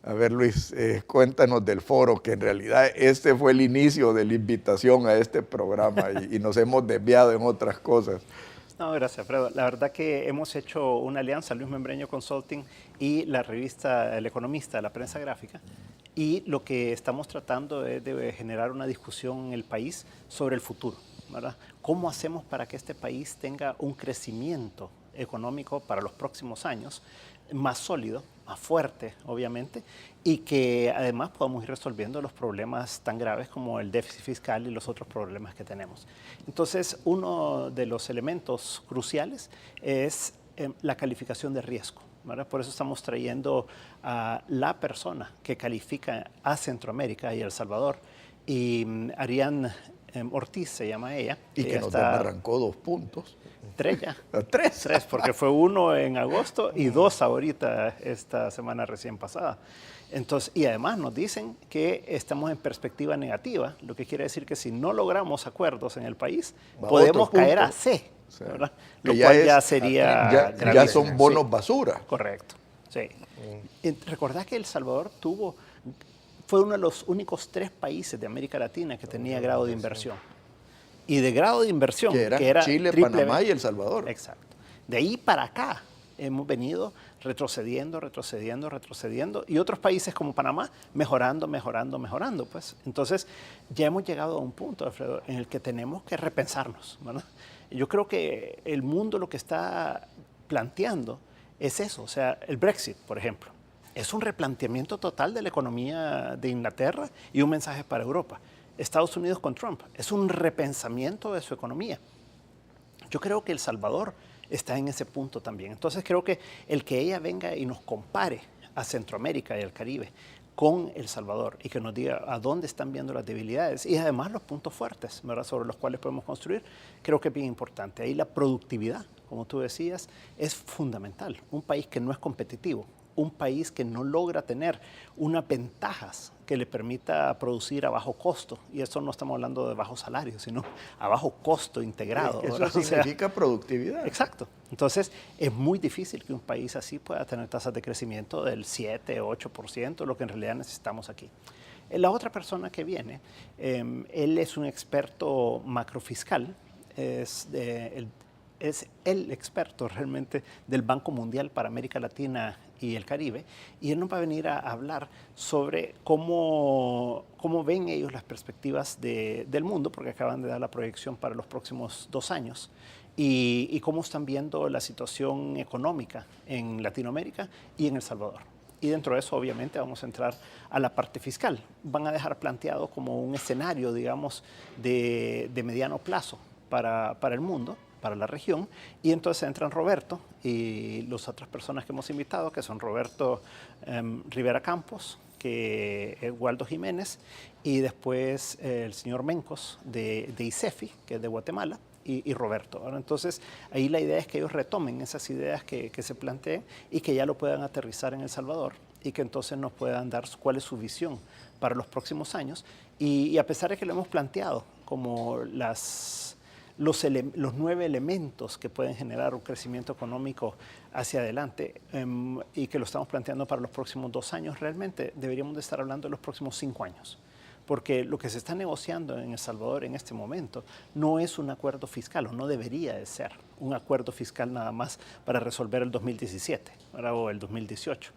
A ver, Luis, cuéntanos del foro, que en realidad este fue el inicio de la invitación a este programa y nos hemos desviado en otras cosas. No, gracias, Alfredo. La verdad que hemos hecho una alianza, Luis Membreño Consulting y la revista El Economista, la prensa gráfica, y lo que estamos tratando es de generar una discusión en el país sobre el futuro, ¿verdad? ¿Cómo hacemos para que este país tenga un crecimiento económico para los próximos años más sólido, más fuerte, obviamente, y que además podamos ir resolviendo los problemas tan graves como el déficit fiscal y los otros problemas que tenemos? Entonces, uno de los elementos cruciales es la calificación de riesgo, ¿verdad? Por eso estamos trayendo a la persona que califica a Centroamérica y El Salvador, y Ariane Ortiz se llama ella. Y que nos arrancó 2 puntos. 3 ya. 3, porque fue 1 en agosto y 2 ahorita esta semana recién pasada. Entonces, y además nos dicen que estamos en perspectiva negativa, lo que quiere decir que si no logramos acuerdos en el país, podemos caer a C, ¿verdad? Lo cual ya sería ya son bonos basura. Correcto, sí. Recordad que El Salvador fue uno de los únicos 3 países de América Latina que tenía grado de inversión. Y de grado de inversión, que era Chile, Panamá y El Salvador. Exacto. De ahí para acá hemos venido retrocediendo, y otros países como Panamá mejorando, pues. Entonces, ya hemos llegado a un punto, Alfredo, en el que tenemos que repensarnos, ¿verdad? Yo creo que el mundo lo que está planteando es eso, o sea, el Brexit, por ejemplo, es un replanteamiento total de la economía de Inglaterra y un mensaje para Europa. Estados Unidos con Trump es un repensamiento de su economía. Yo creo que El Salvador está en ese punto también. Entonces creo que el que ella venga y nos compare a Centroamérica y al Caribe con El Salvador y que nos diga a dónde están viendo las debilidades y además los puntos fuertes, ¿verdad?, sobre los cuales podemos construir, creo que es bien importante. Ahí la productividad, como tú decías, es fundamental. Un país que no es competitivo, un país que no logra tener unas ventajas que le permita producir a bajo costo, y eso no estamos hablando de bajo salario, sino a bajo costo integrado. Eso significa productividad. Exacto. Entonces, es muy difícil que un país así pueda tener tasas de crecimiento del 7 o 8%, lo que en realidad necesitamos aquí. La otra persona que viene, él es un experto macrofiscal, es el experto realmente del Banco Mundial para América Latina y el Caribe, y él nos va a venir a hablar sobre cómo ven ellos las perspectivas del mundo, porque acaban de dar la proyección para los próximos 2 años, y cómo están viendo la situación económica en Latinoamérica y en El Salvador. Y dentro de eso, obviamente, vamos a entrar a la parte fiscal. Van a dejar planteado como un escenario, digamos, de mediano plazo para el mundo, para la región, y entonces entran Roberto y las otras personas que hemos invitado, que son Roberto Rivera Campos, que Waldo Jiménez, y después el señor Mencos de ICEFI, que es de Guatemala, y Roberto. Ahora, entonces, ahí la idea es que ellos retomen esas ideas que se planteen y que ya lo puedan aterrizar en El Salvador y que entonces nos puedan dar cuál es su visión para los próximos años. Y a pesar de que lo hemos planteado como los 9 elementos que pueden generar un crecimiento económico hacia adelante y que lo estamos planteando para los próximos 2 años, realmente deberíamos de estar hablando de los próximos 5 años. Porque lo que se está negociando en El Salvador en este momento no es un acuerdo fiscal, o no debería de ser un acuerdo fiscal nada más para resolver el 2017, ¿verdad? O el 2018.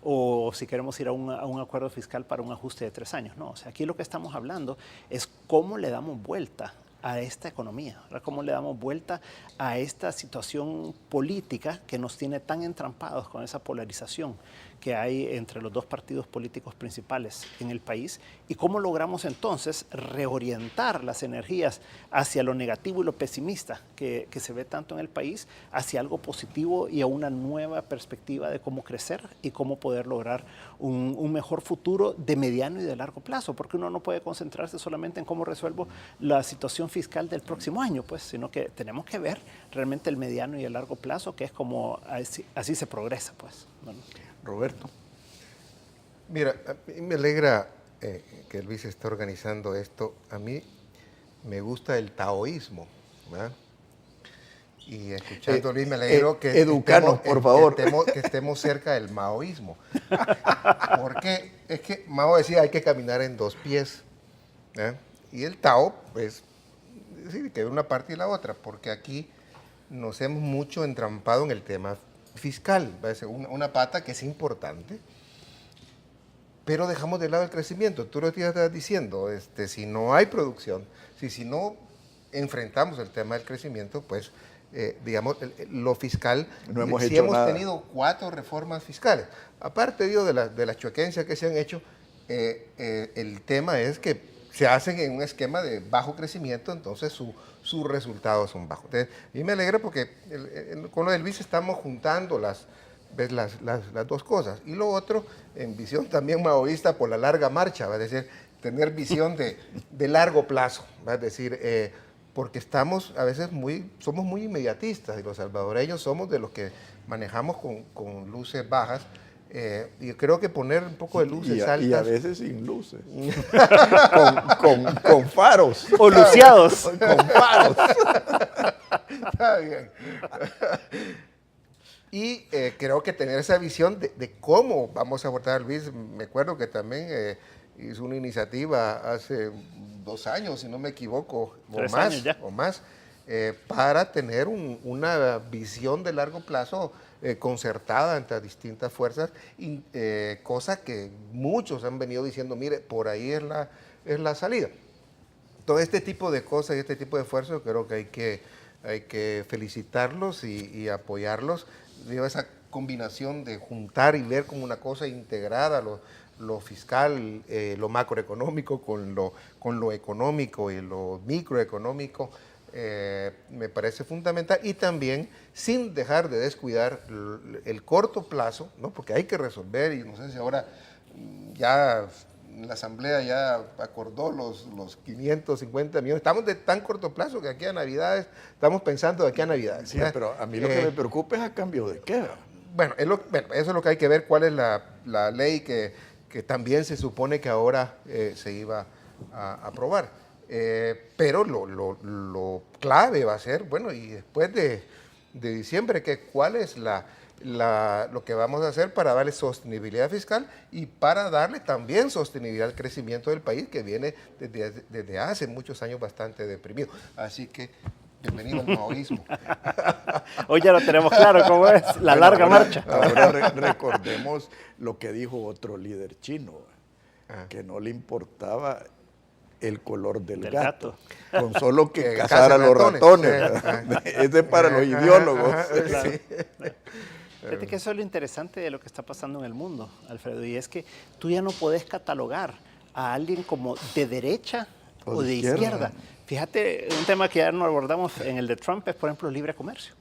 O si queremos ir a un acuerdo fiscal para un ajuste de 3 años. No, o sea, aquí lo que estamos hablando es cómo le damos vuelta a esta economía, ¿verdad? Cómo le damos vuelta a esta situación política que nos tiene tan entrampados con esa polarización que hay entre los 2 partidos políticos principales en el país, y cómo logramos entonces reorientar las energías hacia lo negativo y lo pesimista que se ve tanto en el país, hacia algo positivo y a una nueva perspectiva de cómo crecer y cómo poder lograr un mejor futuro de mediano y de largo plazo, porque uno no puede concentrarse solamente en cómo resuelvo la situación fiscal del próximo año, pues, sino que tenemos que ver realmente el mediano y el largo plazo, que es como así se progresa, pues. Bueno. Roberto. Mira, a mí me alegra que Luis esté organizando esto. A mí me gusta el taoísmo, ¿verdad? Y escuchando a Luis me alegro que educanos, por favor. Que estemos cerca del maoísmo. Porque es que Mao decía hay que caminar en 2 pies. ¿Eh? Y el Tao, pues, es decir, que de una parte y la otra, porque aquí nos hemos mucho entrampado en el tema fiscal, una pata que es importante, pero dejamos de lado el crecimiento. Tú lo estás diciendo, si no hay producción, si no enfrentamos el tema del crecimiento, pues, digamos, lo fiscal, no hemos si hecho hemos nada. tenido 4 reformas fiscales. Aparte, digo, de las choquencias que se han hecho, el tema es que se hacen en un esquema de bajo crecimiento, entonces sus resultados son bajos. Entonces, a mí me alegra porque con lo de Luis estamos juntando las 2 cosas. Y lo otro, en visión también maoísta por la larga marcha, va a decir, tener visión de largo plazo, va a decir, porque estamos a veces somos muy inmediatistas, y los salvadoreños somos de los que manejamos con luces bajas. Y creo que poner un poco de luces altas. Y a veces sin luces. con faros. O luciados. Con faros. Está bien. Y creo que tener esa visión de cómo vamos a abordar, Luis, me acuerdo que también hizo una iniciativa hace 2 años, si no me equivoco, o más, para tener una visión de largo plazo concertada entre distintas fuerzas, cosa que muchos han venido diciendo, mire, por ahí es la salida. Todo este tipo de cosas y este tipo de esfuerzos creo que hay que felicitarlos y apoyarlos. Digo, esa combinación de juntar y ver como una cosa integrada lo fiscal, lo macroeconómico con lo económico y lo microeconómico, me parece fundamental, y también sin dejar de descuidar el corto plazo, ¿no? Porque hay que resolver, y no sé si ahora ya la Asamblea ya acordó los 550 millones, estamos de tan corto plazo que aquí a Navidades, estamos pensando de aquí a Navidades. Sí, pero a mí lo que me preocupa es a cambio de qué. Bueno, eso es lo que hay que ver, cuál es la ley que también se supone que ahora se iba a aprobar. Pero lo clave va a ser, bueno, y después de diciembre, ¿cuál es lo que vamos a hacer para darle sostenibilidad fiscal y para darle también sostenibilidad al crecimiento del país, que viene desde hace muchos años bastante deprimido? Así que, bienvenido al maoísmo. Hoy ya lo tenemos claro cómo es la larga marcha. Ahora recordemos lo que dijo otro líder chino, que no le importaba el color del gato, con solo que cazara a los ratones. Ese es para los ideólogos. Claro. Sí. Fíjate que eso es lo interesante de lo que está pasando en el mundo, Alfredo, y es que tú ya no podés catalogar a alguien como de derecha o de izquierda. Fíjate, un tema que ya no abordamos en el de Trump es, por ejemplo, libre comercio.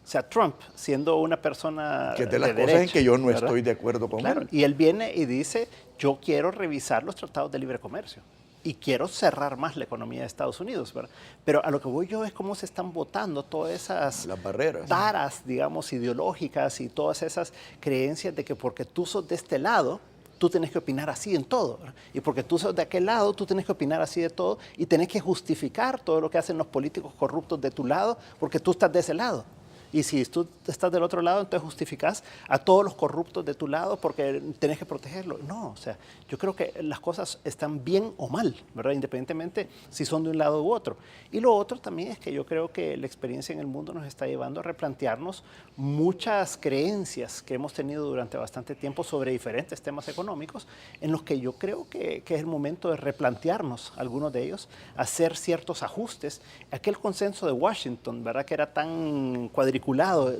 O sea, Trump, siendo una persona que de las cosas derecha, en que yo no ¿verdad? Estoy de acuerdo con él. Y él viene y dice, yo quiero revisar los tratados de libre comercio. y quiero cerrar más la economía de Estados Unidos, ¿verdad? Pero a lo que voy yo es cómo se están botando todas esas las barreras, taras, digamos, ideológicas y todas esas creencias de que porque tú sos de este lado, tú tenés que opinar así en todo, ¿verdad? Y porque tú sos de aquel lado, tú tenés que opinar así de todo y tenés que justificar todo lo que hacen los políticos corruptos de tu lado porque tú estás de ese lado. Y si tú estás del otro lado, entonces justificás a todos los corruptos de tu lado porque tenés que protegerlo. No, o sea, yo creo que las cosas están bien o mal, ¿verdad? Independientemente si son de un lado u otro. Y lo otro también es que yo creo que la experiencia en el mundo nos está llevando a replantearnos muchas creencias que hemos tenido durante bastante tiempo sobre diferentes temas económicos, en los que yo creo que es el momento de replantearnos algunos de ellos, hacer ciertos ajustes. Aquel consenso de Washington, ¿verdad? Que era tan cuadriculado,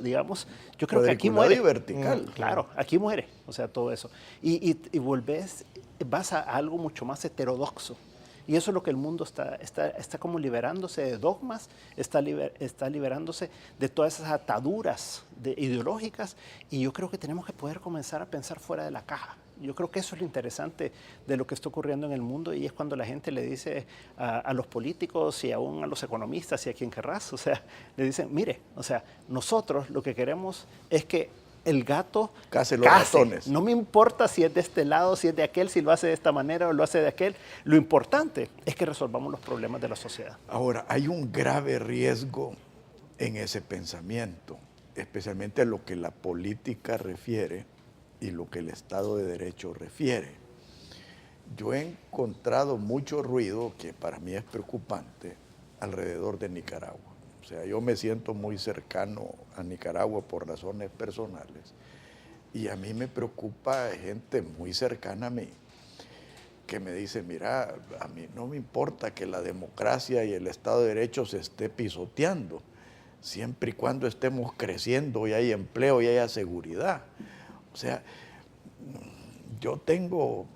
digamos, yo creo que aquí muere. Y vertical. Claro, aquí muere, o sea, todo eso. Y vas a algo mucho más heterodoxo. Y eso es lo que el mundo está como liberándose de dogmas, está liberándose de todas esas ataduras ideológicas, y yo creo que tenemos que poder comenzar a pensar fuera de la caja. Yo creo que eso es lo interesante de lo que está ocurriendo en el mundo, y es cuando la gente le dice a los políticos y aún a los economistas y a quien querrás, o sea, le dicen, mire, o sea, nosotros lo que queremos es que el gato case los ratones. No me importa si es de este lado, si es de aquel, si lo hace de esta manera o lo hace de aquel. Lo importante es que resolvamos los problemas de la sociedad. Ahora, hay un grave riesgo en ese pensamiento, especialmente a lo que la política refiere y lo que el Estado de Derecho refiere. Yo he encontrado mucho ruido, que para mí es preocupante, alrededor de Nicaragua. O sea, yo me siento muy cercano a Nicaragua por razones personales, y a mí me preocupa gente muy cercana a mí que me dice, mira, a mí no me importa que la democracia y el Estado de Derecho se esté pisoteando, siempre y cuando estemos creciendo y hay empleo y haya seguridad. O sea, yo tengo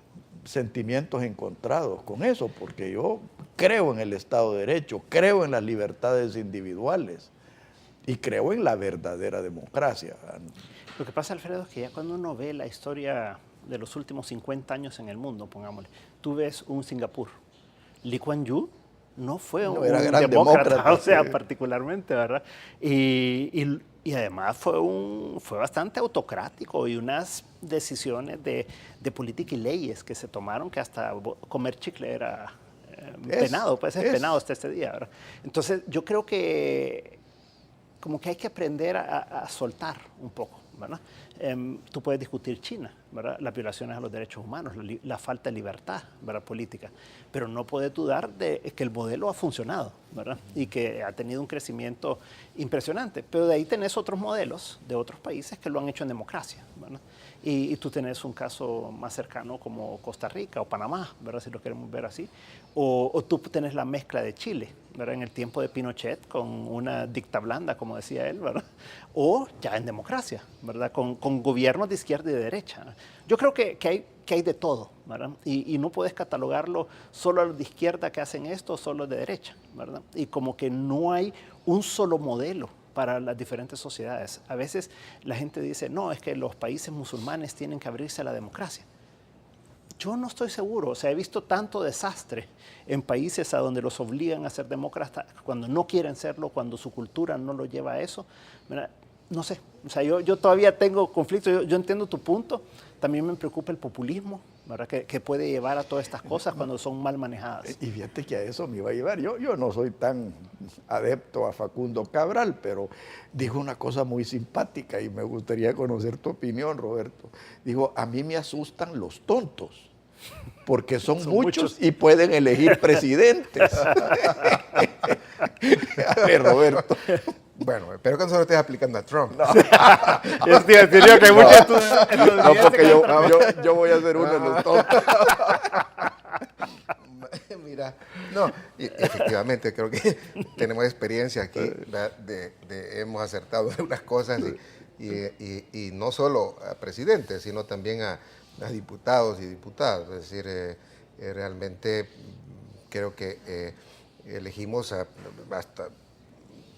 sentimientos encontrados con eso, porque yo creo en el Estado de Derecho, creo en las libertades individuales y creo en la verdadera democracia. Lo que pasa, Alfredo, es que ya cuando uno ve la historia de los últimos 50 años en el mundo, pongámosle, tú ves un Singapur. Lee Kuan Yew no fue un demócrata, o sea, particularmente, ¿verdad? Y además fue bastante autocrático, y unas decisiones de política y leyes que se tomaron que hasta comer chicle era penado, pues es penado hasta este día, ¿verdad? Entonces yo creo que como que hay que aprender a soltar un poco, ¿verdad? Tú puedes discutir China, ¿verdad? Las violaciones a los derechos humanos, la falta de libertad, ¿verdad? Política, pero no puedes dudar de que el modelo ha funcionado, ¿verdad? Y que ha tenido un crecimiento impresionante, pero de ahí tenés otros modelos de otros países que lo han hecho en democracia, ¿verdad? Y tú tenés un caso más cercano como Costa Rica o Panamá, ¿verdad? Si lo queremos ver así, o tú tenés la mezcla de Chile, ¿verdad? En el tiempo de Pinochet, con una dicta blanda, como decía él, ¿verdad? O ya en democracia, ¿verdad? Con gobiernos de izquierda y de derecha. Yo creo que hay de todo, ¿verdad? Y no puedes catalogarlo solo a los de izquierda que hacen esto o solo de derecha, ¿verdad? Y como que no hay un solo modelo para las diferentes sociedades. A veces la gente dice, no, es que los países musulmanes tienen que abrirse a la democracia. Yo no estoy seguro, o sea, he visto tanto desastre en países a donde los obligan a ser demócratas cuando no quieren serlo, cuando su cultura no lo lleva a eso. ¿Verdad? No sé, o sea, yo todavía tengo conflicto, yo entiendo tu punto, también me preocupa el populismo, ¿verdad? Que puede llevar a todas estas cosas cuando son mal manejadas. Y fíjate que a eso me iba a llevar. Yo no soy tan adepto a Facundo Cabral, pero dijo una cosa muy simpática y me gustaría conocer tu opinión, Roberto. Dijo, a mí me asustan los tontos, porque son muchos y pueden elegir presidentes. A ver, Roberto. Bueno, espero que no se lo estés aplicando a Trump. No, que hay muchos no, porque yo voy a ser uno de los tontos. Mira, no, efectivamente creo que tenemos experiencia aquí, hemos acertado en unas cosas y no solo a presidentes, sino también a diputados y diputadas. Es decir, realmente creo que elegimos hasta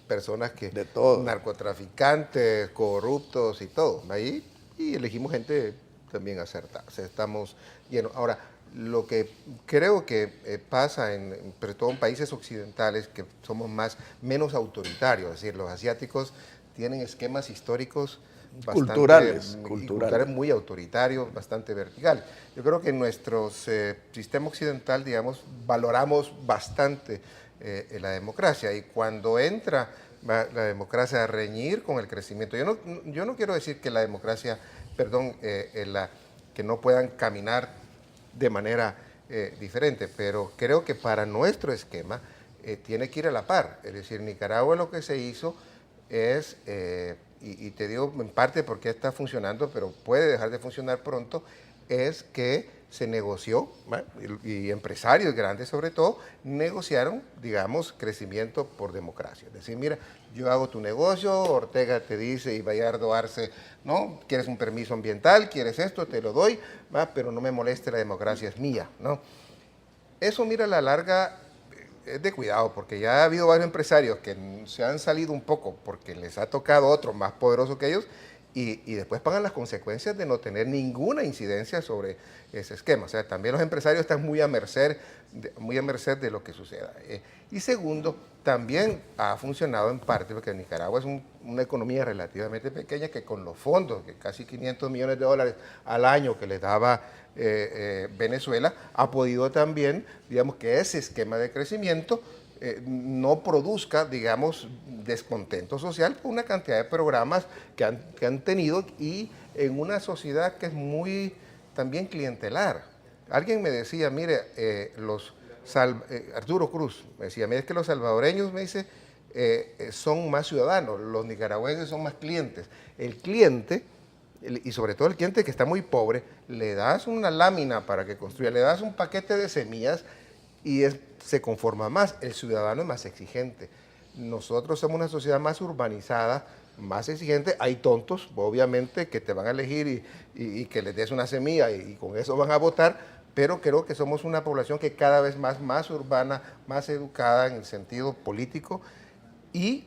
personas que de todo, narcotraficantes, corruptos y todo, ahí, y elegimos gente también acertada. O sea, estamos llenos. Ahora, Lo que creo que pasa, sobre todo en países occidentales, que somos menos autoritarios, es decir, los asiáticos tienen esquemas históricos culturales muy autoritarios, bastante verticales. Yo creo que en nuestro sistema occidental, digamos, valoramos bastante la democracia, y cuando entra la democracia a reñir con el crecimiento, yo no quiero decir que la democracia, que no puedan caminar de manera diferente, pero creo que para nuestro esquema tiene que ir a la par. Es decir, Nicaragua lo que se hizo es, y te digo en parte porque está funcionando, pero puede dejar de funcionar pronto, es que se negoció, y empresarios grandes sobre todo, negociaron, digamos, crecimiento por democracia. Es decir, mira, yo hago tu negocio, Ortega te dice y Bayardo Arce, ¿no? ¿Quieres un permiso ambiental? ¿Quieres esto? Te lo doy, pero no me moleste, la democracia es mía, ¿no? Eso, mira, a la larga es de cuidado, porque ya ha habido varios empresarios que se han salido un poco porque les ha tocado otro más poderoso que ellos, y después pagan las consecuencias de no tener ninguna incidencia sobre ese esquema. O sea, también los empresarios están muy a merced de lo que suceda. Y segundo, también ha funcionado en parte porque Nicaragua es una economía relativamente pequeña, que con los fondos, que casi $500 millones al año que les daba Venezuela, ha podido también, digamos, que ese esquema de crecimiento no produzca, digamos, descontento social por una cantidad de programas que han tenido, y en una sociedad que es muy también clientelar. Alguien me decía, mire, Arturo Cruz me decía, mire, es que los salvadoreños, me dice, son más ciudadanos, los nicaragüenses son más clientes. El cliente, y sobre todo el cliente que está muy pobre, le das una lámina para que construya, le das un paquete de semillas y se conforma más. El ciudadano es más exigente. Nosotros somos una sociedad más urbanizada, más exigente. Hay tontos, obviamente, que te van a elegir y que les des una semilla y con eso van a votar, pero creo que somos una población que cada vez más urbana, más educada en el sentido político, y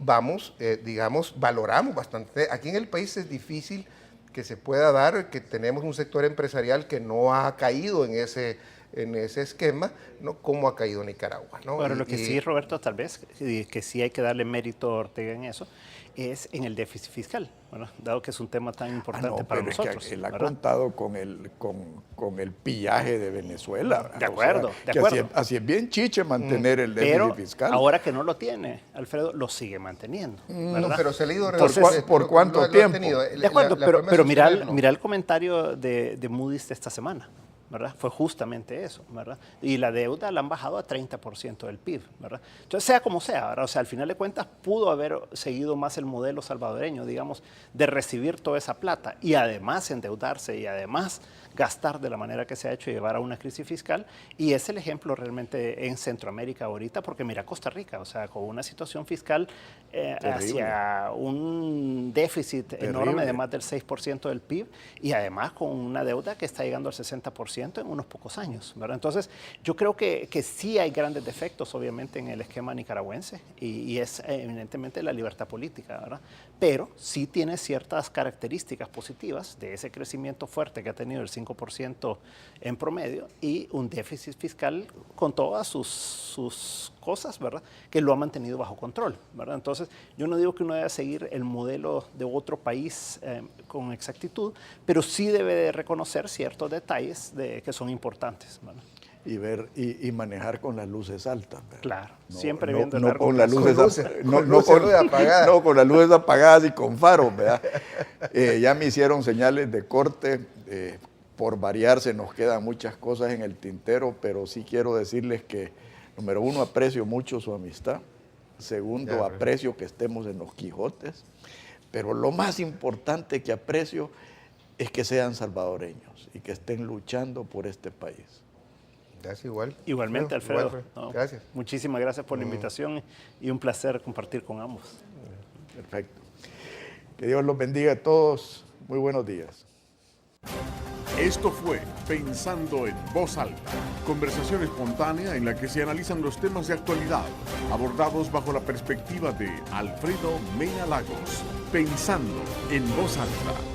digamos, valoramos bastante. Aquí en el país es difícil que se pueda dar, que tenemos un sector empresarial que no ha caído en ese esquema, ¿no? Como ha caído Nicaragua, ¿no? Bueno, lo que sí, Roberto, tal vez, que sí hay que darle mérito a Ortega en eso, es en el déficit fiscal, bueno, dado que es un tema tan importante para nosotros. Es que él ha contado con el pillaje de Venezuela. De acuerdo, o sea, así es bien chiche mantener el déficit fiscal. Pero ahora que no lo tiene, Alfredo, lo sigue manteniendo, ¿verdad? No, pero se le ha ido ¿Por cuánto tiempo? De acuerdo, pero mira el comentario de Moody's de esta semana, ¿verdad? Fue justamente eso, ¿verdad? Y la deuda la han bajado a 30% del PIB, ¿verdad? Entonces, sea como sea, ¿verdad? O sea, al final de cuentas pudo haber seguido más el modelo salvadoreño, digamos, de recibir toda esa plata y además endeudarse y además gastar de la manera que se ha hecho y llevar a una crisis fiscal. Y es el ejemplo realmente en Centroamérica ahorita, porque mira Costa Rica, o sea, con una situación fiscal hacia un déficit enorme de más del 6% del PIB y además con una deuda que está llegando al 60% en unos pocos años, ¿verdad? Entonces, yo creo que sí hay grandes defectos, obviamente, en el esquema nicaragüense y es evidentemente la libertad política, ¿verdad? Pero sí tiene ciertas características positivas de ese crecimiento fuerte que ha tenido el 5% en promedio y un déficit fiscal con todas sus cosas, ¿verdad? Que lo ha mantenido bajo control, ¿verdad? Entonces, yo no digo que uno deba seguir el modelo de otro país con exactitud, pero sí debe de reconocer ciertos detalles que son importantes, ¿verdad? Y ver y manejar con las luces altas, ¿verdad? Claro, siempre viendo el no largo con las luces apagadas. No con las luces apagadas y con faros, ¿verdad? Ya me hicieron señales de corte. Por variar, se nos quedan muchas cosas en el tintero, pero sí quiero decirles que, número uno, aprecio mucho su amistad. Segundo, aprecio que estemos en los Quijotes. Pero lo más importante que aprecio es que sean salvadoreños y que estén luchando por este país. Gracias, igual. Igualmente, Alfredo. Igual, no, gracias. Muchísimas gracias por la invitación y un placer compartir con ambos. Perfecto. Que Dios los bendiga a todos. Muy buenos días. Esto fue Pensando en Voz Alta, conversación espontánea en la que se analizan los temas de actualidad, abordados bajo la perspectiva de Alfredo Mena Lagos. Pensando en Voz Alta.